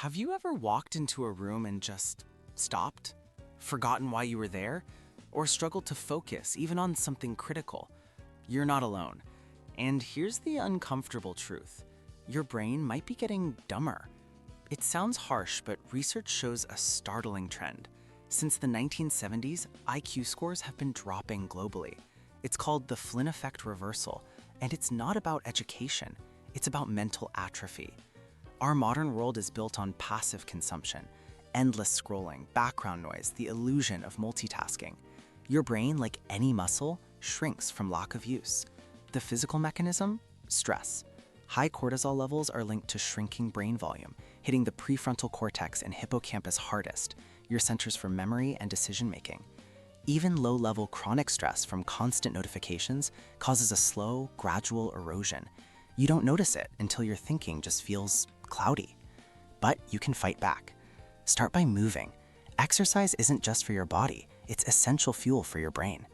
Have you ever walked into a room and just stopped? Forgotten why you were there? Or struggled to focus, even on something critical? You're not alone. And here's the uncomfortable truth. Your brain might be getting dumber. It sounds harsh, but research shows a startling trend. Since the 1970s, IQ scores have been dropping globally. It's called the Flynn Effect reversal, and it's not about education. It's about mental atrophy. Our modern world is built on passive consumption, endless scrolling, background noise, the illusion of multitasking. Your brain, like any muscle, shrinks from lack of use. The physical mechanism? Stress. High cortisol levels are linked to shrinking brain volume, hitting the prefrontal cortex and hippocampus hardest, your centers for memory and decision-making. Even low-level chronic stress from constant notifications causes a slow, gradual erosion. You don't notice it until your thinking just feels cloudy. But you can fight back. Start by moving. Exercise isn't just for your body, it's essential fuel for your brain.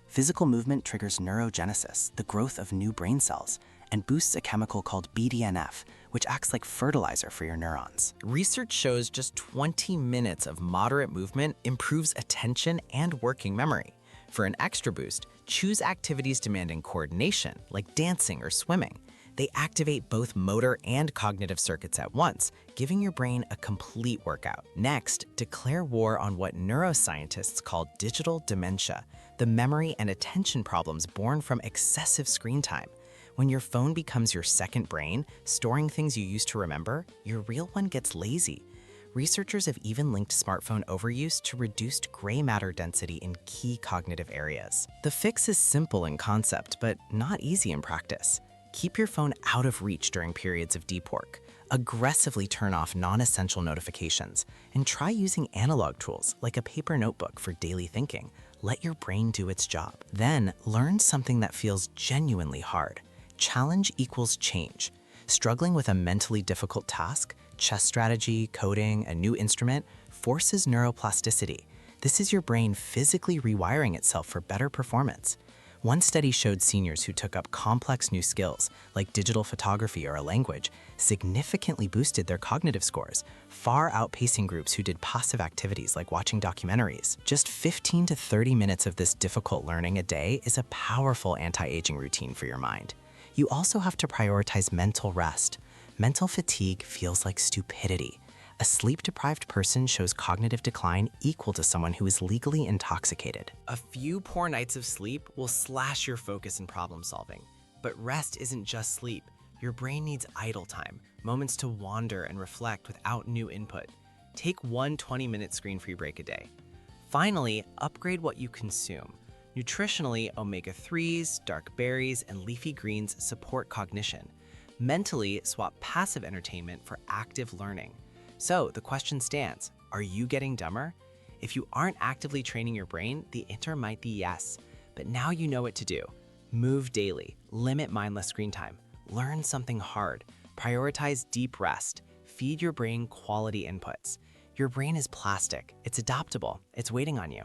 Physical movement triggers neurogenesis, the growth of new brain cells, and boosts a chemical called BDNF, which acts like fertilizer for your neurons. Research shows just 20 minutes of moderate movement improves attention and working memory. For an extra boost, choose activities demanding coordination, like dancing or swimming. They activate both motor and cognitive circuits at once, giving your brain a complete workout. Next, declare war on what neuroscientists call digital dementia, the memory and attention problems born from excessive screen time. When your phone becomes your second brain, storing things you used to remember, your real one gets lazy. Researchers have even linked smartphone overuse to reduced gray matter density in key cognitive areas. The fix is simple in concept, but not easy in practice. Keep your phone out of reach during periods of deep work. Aggressively turn off non-essential notifications, and try using analog tools like a paper notebook for daily thinking. Let your brain do its job. Then, learn something that feels genuinely hard. Challenge equals change. Struggling with a mentally difficult task, chess strategy, coding, a new instrument, forces neuroplasticity. This is your brain physically rewiring itself for better performance. One study showed seniors who took up complex new skills, like digital photography or a language, significantly boosted their cognitive scores, far outpacing groups who did passive activities like watching documentaries. Just 15 to 30 minutes of this difficult learning a day is a powerful anti-aging routine for your mind. You also have to prioritize mental rest. Mental fatigue feels like stupidity. A sleep-deprived person shows cognitive decline equal to someone who is legally intoxicated. A few poor nights of sleep will slash your focus in problem solving. But rest isn't just sleep. Your brain needs idle time, moments to wander and reflect without new input. Take one 20-minute screen-free break a day. Finally, upgrade what you consume. Nutritionally, omega-3s, dark berries, and leafy greens support cognition. Mentally, swap passive entertainment for active learning. So the question stands, are you getting dumber? If you aren't actively training your brain, the answer might be yes. But now you know what to do. Move daily, limit mindless screen time, learn something hard, prioritize deep rest, feed your brain quality inputs. Your brain is plastic, it's adaptable, it's waiting on you.